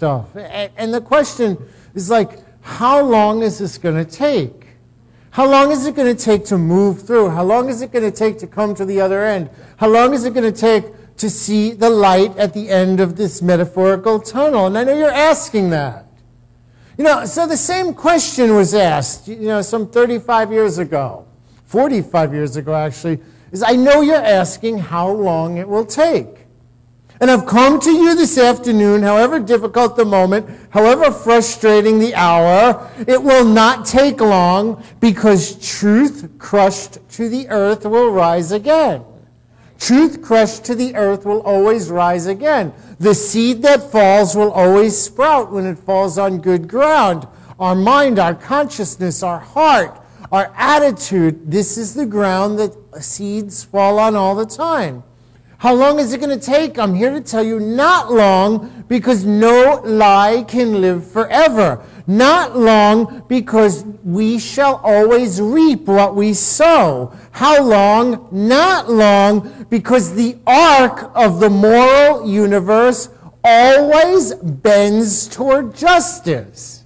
stuff. And the question is like, how long is this going to take? How long is it going to take to move through? How long is it going to take to come to the other end? How long is it going to take to see the light at the end of this metaphorical tunnel? And I know you're asking that. So the same question was asked, some 35 years ago, 45 years ago actually, is I know you're asking how long it will take. And I've come to you this afternoon, however difficult the moment, however frustrating the hour, it will not take long, because truth crushed to the earth will rise again. Truth crushed to the earth will always rise again. The seed that falls will always sprout when it falls on good ground. Our mind, our consciousness, our heart, our attitude, this is the ground that seeds fall on all the time. How long is it going to take? I'm here to tell you, not long, because no lie can live forever. Not long, because we shall always reap what we sow. How long? Not long, because the arc of the moral universe always bends toward justice.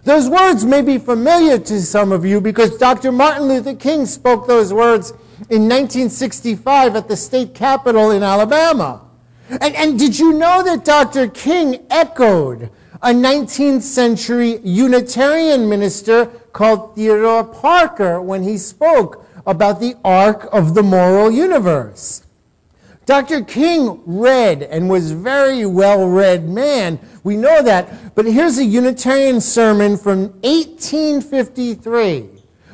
Those words may be familiar to some of you because Dr. Martin Luther King spoke those words in 1965 at the state capitol in Alabama. And did you know that Dr. King echoed a 19th century Unitarian minister called Theodore Parker when he spoke about the arc of the moral universe? Dr. King read and was a very well-read man. We know that. But here's a Unitarian sermon from 1853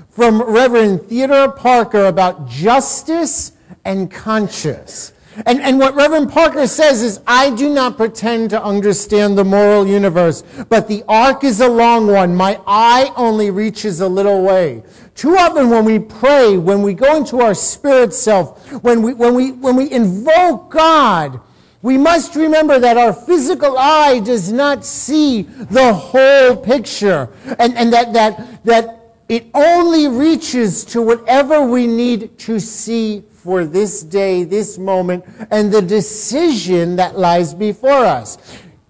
from Reverend Theodore Parker about justice and conscience. And what Reverend Parker says is, I do not pretend to understand the moral universe, but the arc is a long one. My eye only reaches a little way. Too often when we pray, when we go into our spirit self, when we invoke God, we must remember that our physical eye does not see the whole picture, and that it only reaches to whatever we need to see for this day, this moment, and the decision that lies before us.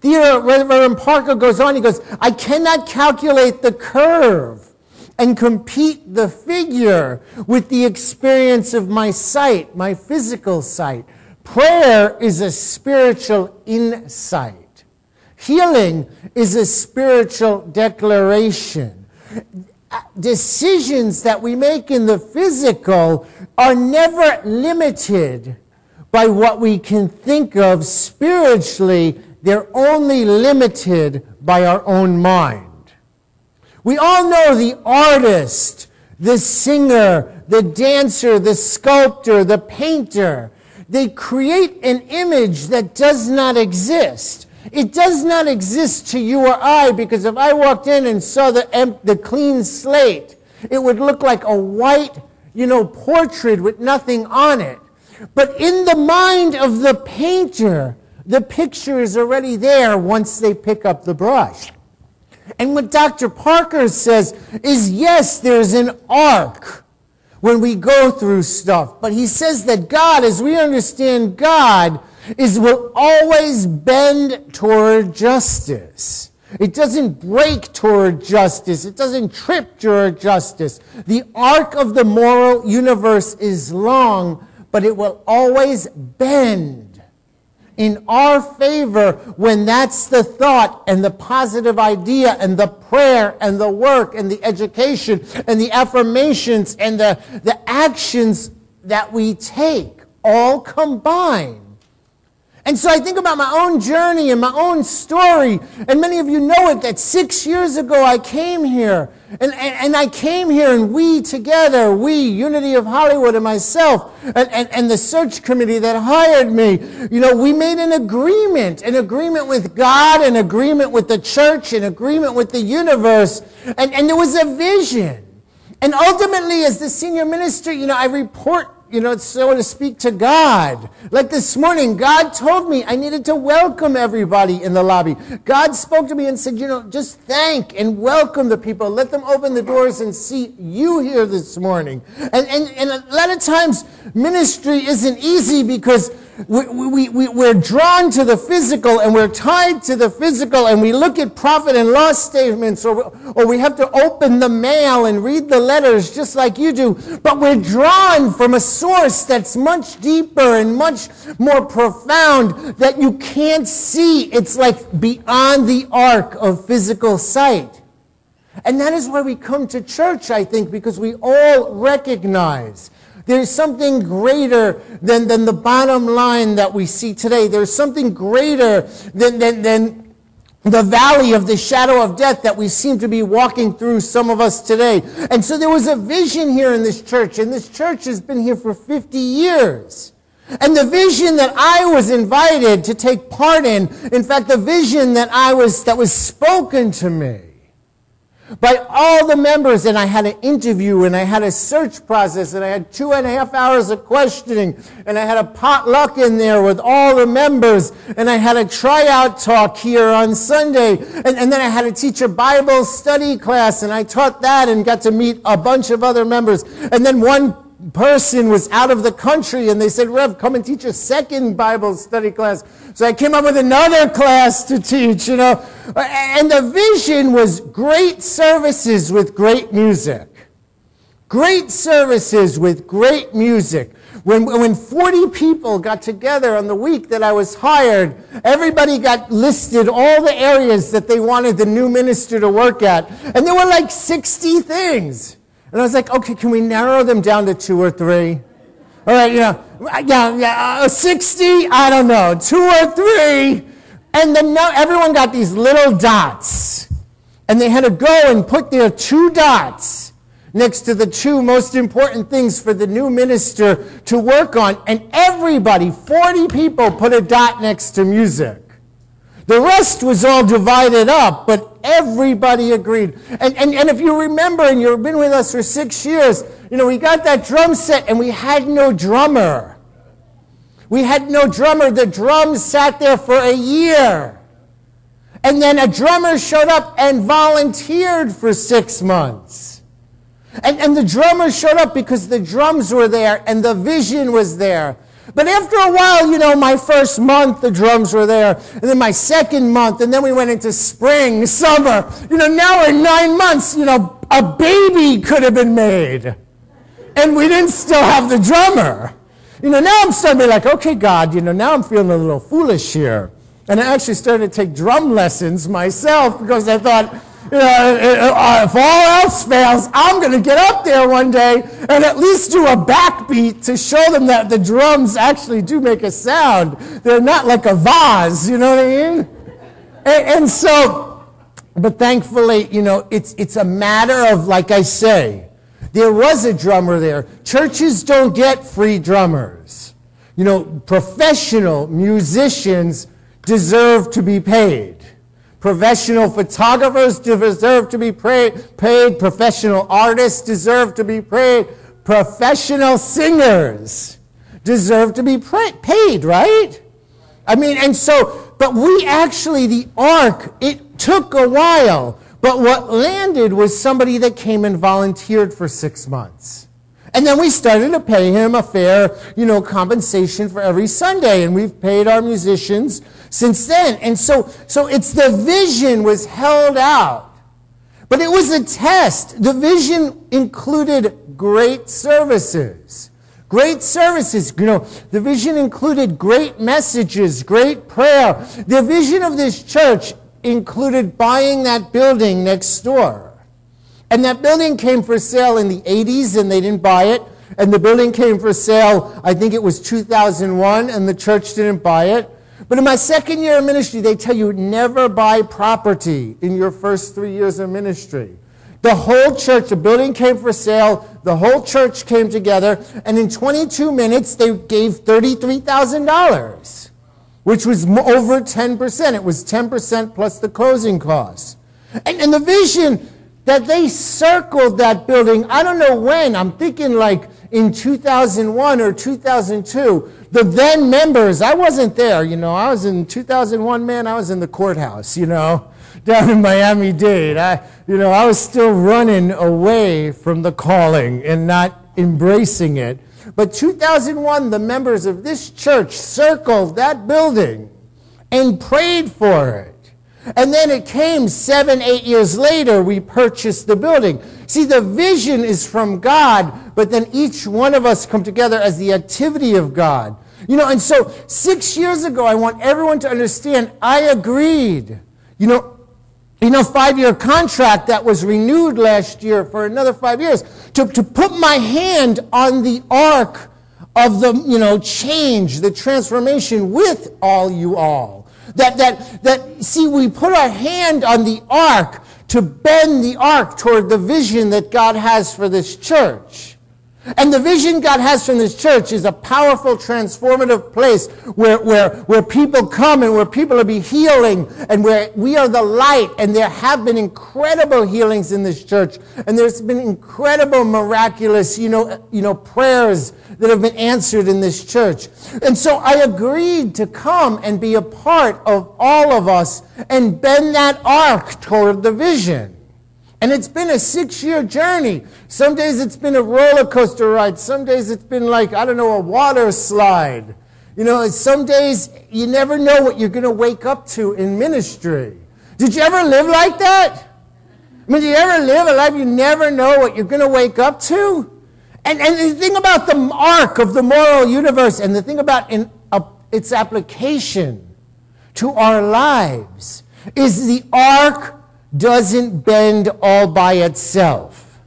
Reverend Parker goes on, he goes, I cannot calculate the curve and compete the figure with the experience of my sight, my physical sight. Prayer is a spiritual insight. Healing is a spiritual declaration. Decisions that we make in the physical are never limited by what we can think of spiritually. They're only limited by our own mind. We all know the artist, the singer, the dancer, the sculptor, the painter. They create an image that does not exist. It does not exist to you or I, because if I walked in and saw the clean slate, it would look like a white, portrait with nothing on it. But in the mind of the painter, the picture is already there once they pick up the brush. And what Dr. Parker says is, yes, there's an arc when we go through stuff. But he says that God, as we understand God, will always bend toward justice. It doesn't break toward justice. It doesn't trip toward justice. The arc of the moral universe is long, but it will always bend in our favor when that's the thought and the positive idea and the prayer and the work and the education and the affirmations and the actions that we take all combined. And so I think about my own journey and my own story, and many of you know it, that 6 years ago I came here, and I came here, and we together, Unity of Hollywood and myself, and the search committee that hired me, we made an agreement with God, an agreement with the church, an agreement with the universe, and there was a vision. And ultimately, as the senior minister, I report, so to speak, to God. Like this morning, God told me I needed to welcome everybody in the lobby. God spoke to me and said, just thank and welcome the people. Let them open the doors and see you here this morning. And a lot of times, ministry isn't easy because we're drawn to the physical and we're tied to the physical, and we look at profit and loss statements, or we have to open the mail and read the letters just like you do. But we're drawn from a source that's much deeper and much more profound that you can't see. It's like beyond the arc of physical sight. And that is why we come to church, I think, because we all recognize there's something greater than the bottom line that we see today. There's something greater than the valley of the shadow of death that we seem to be walking through, some of us today. And so there was a vision here in this church, and this church has been here for 50 years. And the vision that I was invited to take part in fact, the vision that was spoken to me by all the members, and I had an interview, and I had a search process, and I had 2.5 hours of questioning, and I had a potluck in there with all the members, and I had a tryout talk here on Sunday, and then I had to teach a Bible study class, and I taught that and got to meet a bunch of other members. And then one person was out of the country, and they said, Rev, come and teach a second Bible study class. So I came up with another class to teach, you know. And the vision was great services with great music. Great services with great music. When 40 people got together on the week that I was hired, everybody got listed all the areas that they wanted the new minister to work at. And there were like 60 things. And I was like, okay, can we narrow them down to 2 or 3? All right, 60, I don't know, 2 or 3. And then now everyone got these little dots. And they had to go and put their 2 dots next to the 2 most important things for the new minister to work on. And everybody, 40 people, put a dot next to music. The rest was all divided up, but everybody agreed. And if you remember, and you've been with us for 6 years, we got that drum set, and we had no drummer. We had no drummer. The drums sat there for a year. And then a drummer showed up and volunteered for 6 months. And the drummer showed up because the drums were there, and the vision was there. But after a while, my first month, the drums were there. And then my second month, and then we went into spring, summer. Now in 9 months, a baby could have been made. And we didn't still have the drummer. Now I'm starting to be like, okay, God, now I'm feeling a little foolish here. And I actually started to take drum lessons myself because I thought, if all else fails, I'm going to get up there one day and at least do a backbeat to show them that the drums actually do make a sound. They're not like a vase, you know what I mean? And so, but thankfully, it's a matter of, like I say, there was a drummer there. Churches don't get free drummers. Professional musicians deserve to be paid. Professional photographers deserve to be paid. Professional artists deserve to be paid. Professional singers deserve to be paid, right? But we actually, the ark, it took a while. But what landed was somebody that came and volunteered for 6 months. And then we started to pay him a fair, compensation for every Sunday. And we've paid our musicians since then. And so it's the vision was held out. But it was a test. The vision included great services. Great services. The vision included great messages, great prayer. The vision of this church included buying that building next door. And that building came for sale in the 80s, and they didn't buy it. And the building came for sale, I think it was 2001, and the church didn't buy it. But in my second year of ministry, they tell you never buy property in your first 3 years of ministry. The whole church, the building came for sale, the whole church came together, and in 22 minutes, they gave $33,000, which was over 10%. It was 10% plus the closing costs. And the vision that they circled that building, I don't know when, I'm thinking like in 2001 or 2002, the then members, I wasn't there, I was in 2001, man, I was in the courthouse, down in Miami-Dade. I was still running away from the calling and not embracing it. But 2001, the members of this church circled that building and prayed for it. And then it came 7, 8 years later, we purchased the building. See, the vision is from God, but then each one of us come together as the activity of God. You know, and so 6 years ago, I want everyone to understand, I agreed. You know, 5-year contract that was renewed last year for another 5 years, to put my hand on the ark of the, change, the transformation with all you all. See, we put our hand on the ark to bend the ark toward the vision that God has for this church. And the vision God has from this church is a powerful, transformative place where people come and where people will be healing and where we are the light. And there have been incredible healings in this church. And there's been incredible, miraculous, prayers that have been answered in this church. And so I agreed to come and be a part of all of us and bend that arc toward the vision. And it's been a 6-year journey. Some days it's been a roller coaster ride. Some days it's been like, a water slide. Some days you never know what you're going to wake up to in ministry. Did you ever live like that? Did you ever live a life you never know what you're going to wake up to? And the thing about the arc of the moral universe and the thing about its application to our lives is the arc doesn't bend all by itself.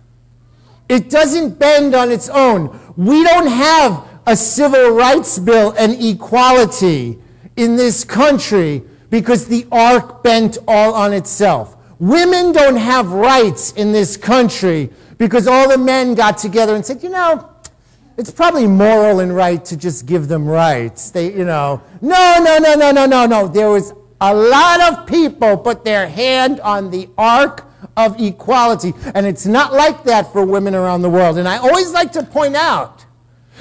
It doesn't bend on its own. We don't have a civil rights bill and equality in this country because the arc bent all on itself. Women don't have rights in this country because all the men got together and said, it's probably moral and right to just give them rights. No. There was a lot of people put their hand on the ark of equality. And it's not like that for women around the world. And I always like to point out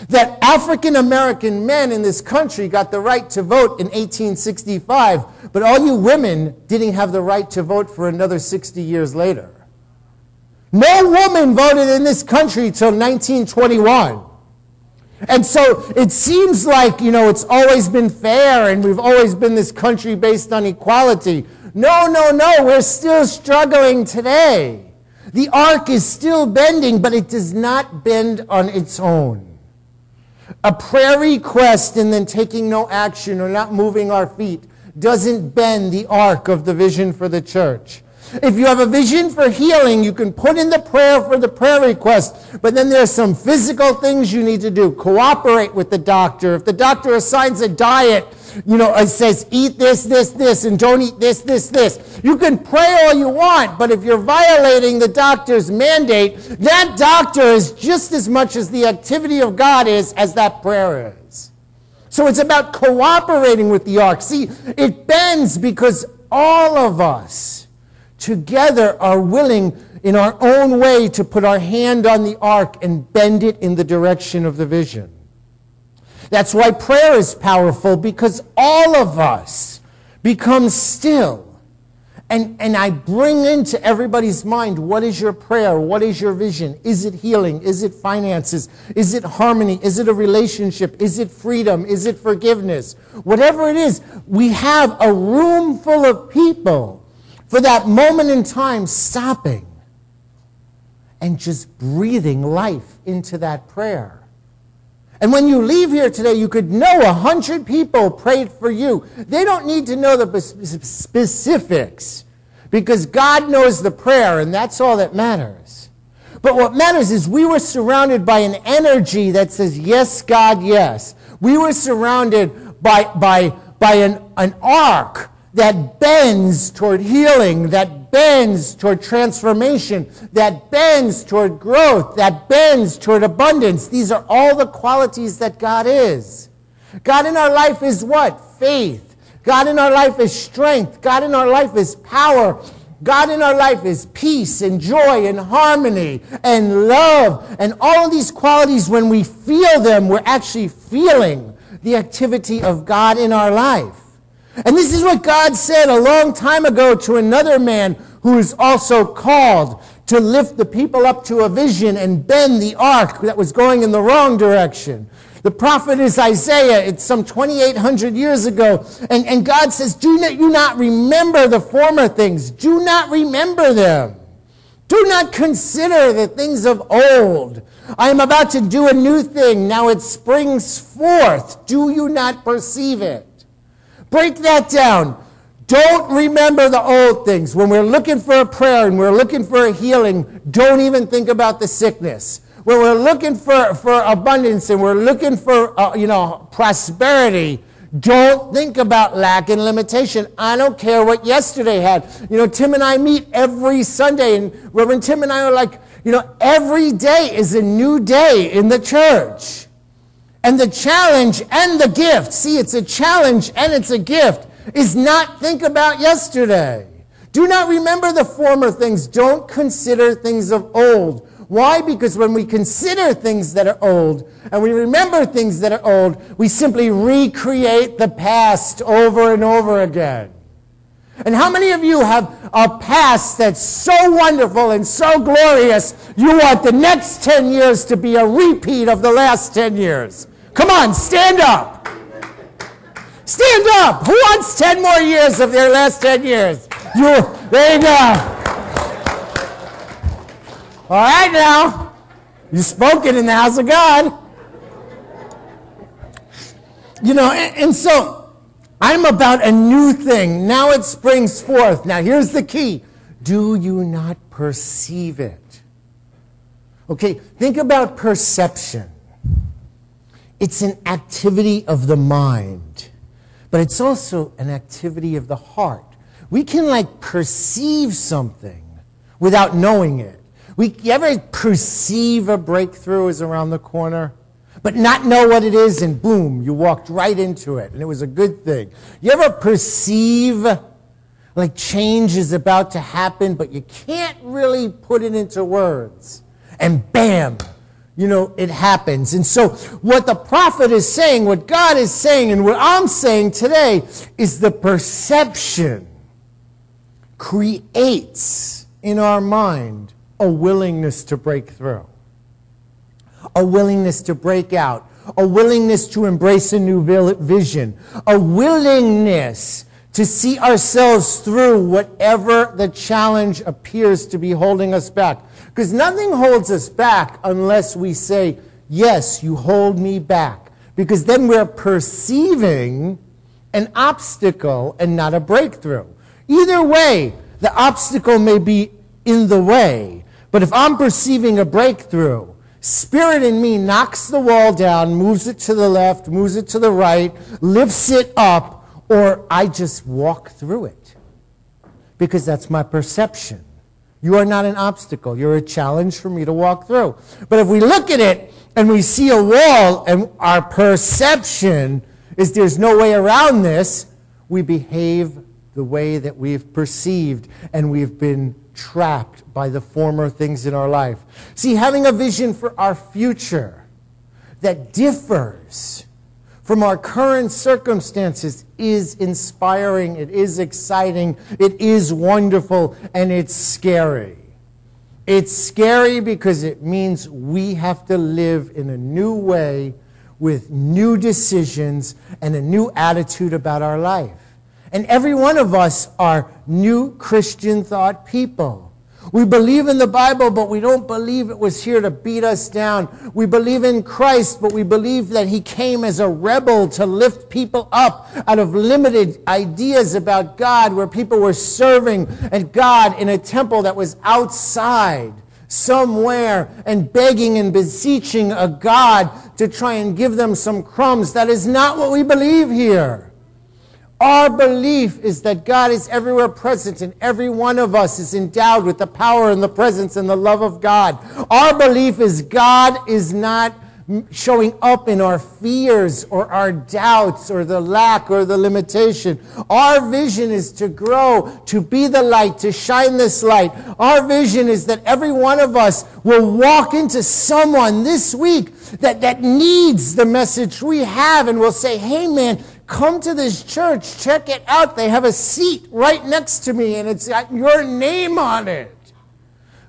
that African American men in this country got the right to vote in 1865, but all you women didn't have the right to vote for another 60 years later. No woman voted in this country till 1921. And so it seems like, it's always been fair and we've always been this country based on equality. No, we're still struggling today. The arc is still bending, but it does not bend on its own. A prayer request and then taking no action or not moving our feet doesn't bend the arc of the vision for the church. If you have a vision for healing, you can put in the prayer for the prayer request, but then there's some physical things you need to do. Cooperate with the doctor. If the doctor assigns a diet, it says eat this, and don't eat this. You can pray all you want, but if you're violating the doctor's mandate, that doctor is just as much as the activity of God is as that prayer is. So it's about cooperating with the ark. See, it bends because all of us together are willing in our own way to put our hand on the ark and bend it in the direction of the vision. That's why prayer is powerful, because all of us become still. And I bring into everybody's mind, what is your prayer? What is your vision? Is it healing? Is it finances? Is it harmony? Is it a relationship? Is it freedom? Is it forgiveness? Whatever it is, we have a room full of people for that moment in time, stopping and just breathing life into that prayer. And when you leave here today, you could know 100 people prayed for you. They don't need to know the specifics because God knows the prayer, and that's all that matters. But what matters is we were surrounded by an energy that says, yes, God, yes. We were surrounded by an arc that bends toward healing, that bends toward transformation, that bends toward growth, that bends toward abundance. These are all the qualities that God is. God in our life is what? Faith. God in our life is strength. God in our life is power. God in our life is peace and joy and harmony and love. And all of these qualities, when we feel them, we're actually feeling the activity of God in our life. And this is what God said a long time ago to another man who is also called to lift the people up to a vision and bend the ark that was going in the wrong direction. The prophet is Isaiah. It's some 2,800 years ago. And God says, do you not remember the former things? Do not remember them. Do not consider the things of old. I am about to do a new thing. Now it springs forth. Do you not perceive it? Break that down. Don't remember the old things. When we're looking for a prayer and we're looking for a healing, don't even think about the sickness. When we're looking for abundance and we're looking for prosperity, don't think about lack and limitation. I don't care what yesterday had. Tim and I meet every Sunday, and Reverend Tim and I are like, every day is a new day in the church. And the challenge and the gift, see, it's a challenge and it's a gift, is not think about yesterday. Do not remember the former things. Don't consider things of old. Why? Because when we consider things that are old and we remember things that are old, we simply recreate the past over and over again. And how many of you have a past that's so wonderful and so glorious, you want the next 10 years to be a repeat of the last 10 years? Come on, stand up. Stand up. Who wants 10 more years of their last 10 years? There you go. All right now, you've spoken in the house of God. And so I'm about a new thing. Now it springs forth. Now here's the key. Do you not perceive it? Okay, think about perception. It's an activity of the mind, but it's also an activity of the heart. We can perceive something without knowing it. You ever perceive a breakthrough is around the corner, but not know what it is, and boom, you walked right into it, and it was a good thing. You ever perceive change is about to happen, but you can't really put it into words, and bam, it happens. And so what the prophet is saying, what God is saying, and what I'm saying today is the perception creates in our mind a willingness to break through, a willingness to break out, a willingness to embrace a new vision, a willingness to see ourselves through whatever the challenge appears to be holding us back. Because nothing holds us back unless we say, yes, you hold me back. Because then we're perceiving an obstacle and not a breakthrough. Either way, the obstacle may be in the way. But if I'm perceiving a breakthrough, spirit in me knocks the wall down, moves it to the left, moves it to the right, lifts it up, or I just walk through it. Because that's my perception. You are not an obstacle. You're a challenge for me to walk through. But if we look at it and we see a wall and our perception is there's no way around this, we behave the way that we've perceived and we've been trapped by the former things in our life. See, having a vision for our future that differs from our current circumstances is inspiring, it is exciting, it is wonderful, and it's scary. It's scary because it means we have to live in a new way with new decisions and a new attitude about our life. And every one of us are new Christian thought people. We believe in the Bible, but we don't believe it was here to beat us down. We believe in Christ, but we believe that he came as a rebel to lift people up out of limited ideas about God, where people were serving and God in a temple that was outside somewhere and begging and beseeching a God to try and give them some crumbs. That is not what we believe here. Our belief is that God is everywhere present, and every one of us is endowed with the power and the presence and the love of God. Our belief is God is not showing up in our fears or our doubts or the lack or the limitation. Our vision is to grow, to be the light, to shine this light. Our vision is that every one of us will walk into someone this week that needs the message we have, and will say, hey man, come to this church, check it out. They have a seat right next to me, and it's got your name on it.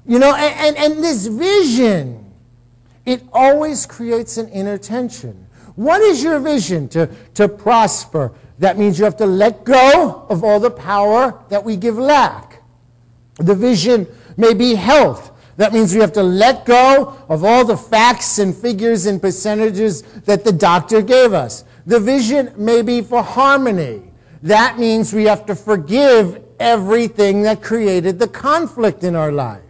You know, and this vision, it always creates an inner tension. What is your vision? To prosper. That means you have to let go of all the power that we give lack. The vision may be health. That means we have to let go of all the facts and figures and percentages that the doctor gave us. The vision may be for harmony. That means we have to forgive everything that created the conflict in our life.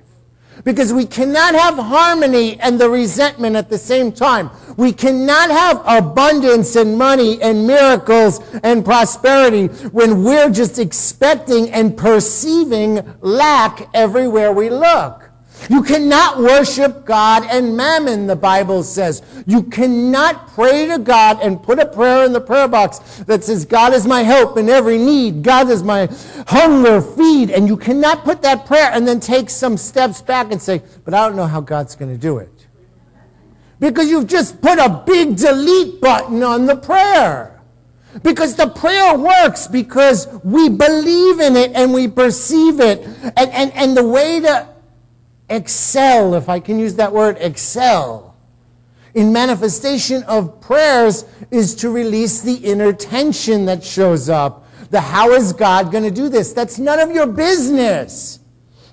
Because we cannot have harmony and the resentment at the same time. We cannot have abundance and money and miracles and prosperity when we're just expecting and perceiving lack everywhere we look. You cannot worship God and mammon, the Bible says. You cannot pray to God and put a prayer in the prayer box that says, God is my help in every need. God is my hunger, feed. And you cannot put that prayer and then take some steps back and say, but I don't know how God's going to do it. Because you've just put a big delete button on the prayer. Because the prayer works because we believe in it and we perceive it. And the way to excel, if I can use that word, excel, in manifestation of prayers is to release the inner tension that shows up. The how is God going to do this? That's none of your business.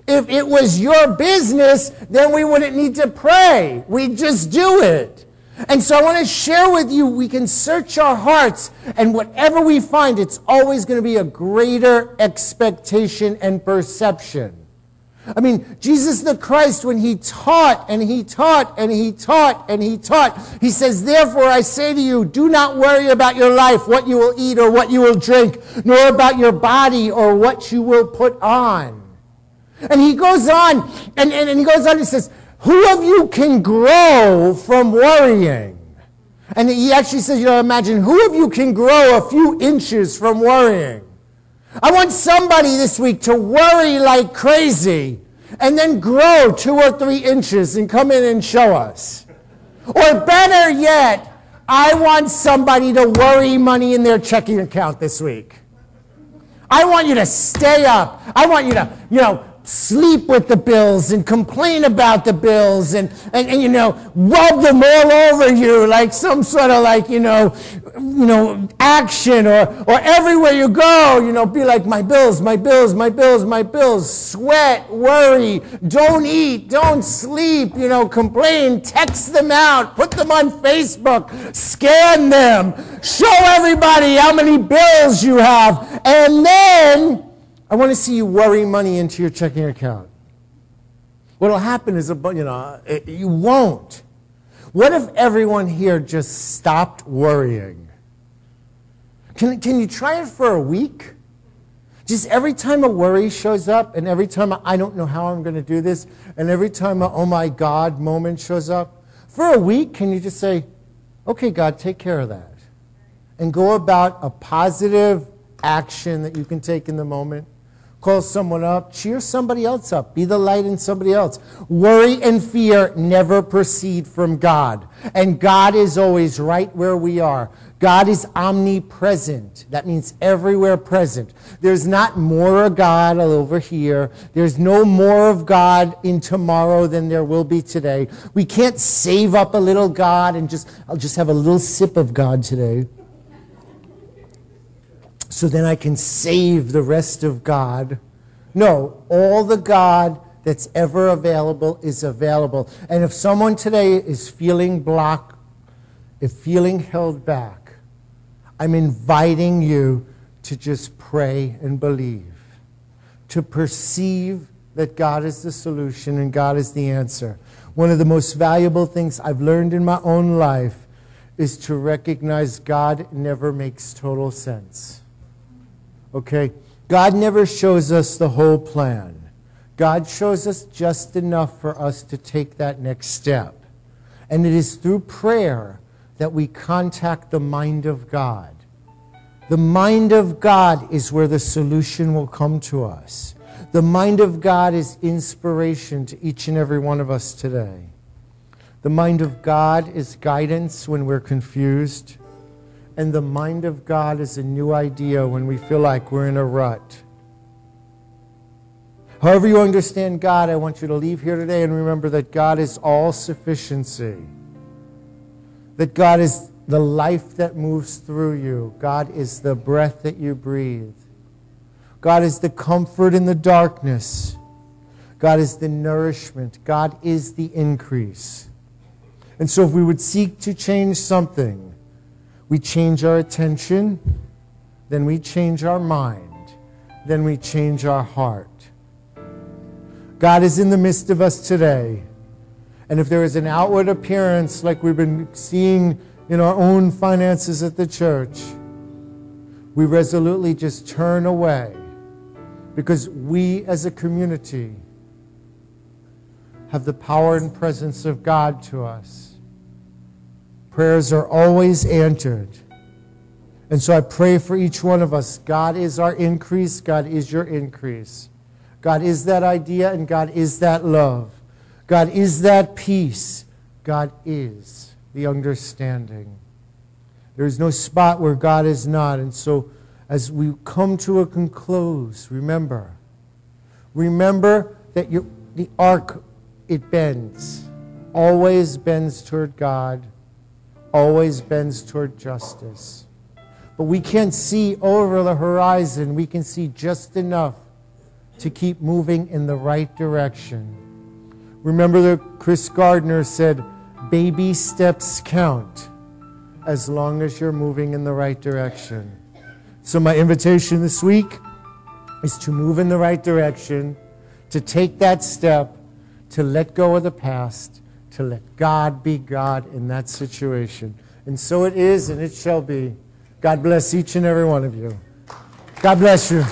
If it was your business, then we wouldn't need to pray. We'd just do it. And so I want to share with you, we can search our hearts, and whatever we find, it's always going to be a greater expectation and perception. I mean, Jesus the Christ, when he taught and he taught and he taught and he taught, he says, therefore I say to you, do not worry about your life, what you will eat or what you will drink, nor about your body or what you will put on. And he goes on, and he goes on and says, who of you can grow from worrying? And he actually says, you know, imagine, who of you can grow a few inches from worrying? I want somebody this week to worry like crazy and then grow 2 or 3 inches and come in and show us. Or better yet, I want somebody to worry money in their checking account this week. I want you to stay up. I want you to, sleep with the bills and complain about the bills and rub them all over you like some sort of action or everywhere you go, be like my bills, my bills, my bills, my bills, sweat, worry, don't eat, don't sleep, complain, text them out, put them on Facebook, scan them, show everybody how many bills you have, and then I want to see you worry money into your checking account. What will happen is, you won't. What if everyone here just stopped worrying? Can you try it for a week? Just every time a worry shows up, and every time I don't know how I'm going to do this, and every time a oh my God moment shows up, for a week, can you just say, okay, God, take care of that? And go about a positive action that you can take in the moment. Call someone up, cheer somebody else up, be the light in somebody else. Worry and fear never proceed from God. And God is always right where we are. God is omnipresent. That means everywhere present. There's not more of God over here. There's no more of God in tomorrow than there will be today. We can't save up a little God and I'll just have a little sip of God today, so then I can save the rest of God. No, all the God that's ever available is available. And if someone today is feeling blocked, if feeling held back, I'm inviting you to just pray and believe, to perceive that God is the solution and God is the answer. One of the most valuable things I've learned in my own life is to recognize God never makes total sense. Okay? God never shows us the whole plan. God shows us just enough for us to take that next step. And it is through prayer that we contact the mind of God. The mind of God is where the solution will come to us. The mind of God is inspiration to each and every one of us today. The mind of God is guidance when we're confused. And the mind of God is a new idea when we feel like we're in a rut. However you understand God, I want you to leave here today and remember that God is all sufficiency. That God is the life that moves through you. God is the breath that you breathe. God is the comfort in the darkness. God is the nourishment. God is the increase. And so if we would seek to change something, we change our attention, then we change our mind, then we change our heart. God is in the midst of us today. And if there is an outward appearance like we've been seeing in our own finances at the church, we resolutely just turn away, because we as a community have the power and presence of God to us. Prayers are always answered. And so I pray for each one of us. God is our increase. God is your increase. God is that idea, and God is that love. God is that peace. God is the understanding. There is no spot where God is not. And so as we come to a conclusion, remember that the arc, it bends. Always bends toward God. Always bends toward justice. But we can't see over the horizon. We can see just enough to keep moving in the right direction. Remember that Chris Gardner said, baby steps count as long as you're moving in the right direction. So my invitation this week is to move in the right direction, to take that step, to let go of the past, to let God be God in that situation. And so it is, and it shall be. God bless each and every one of you. God bless you.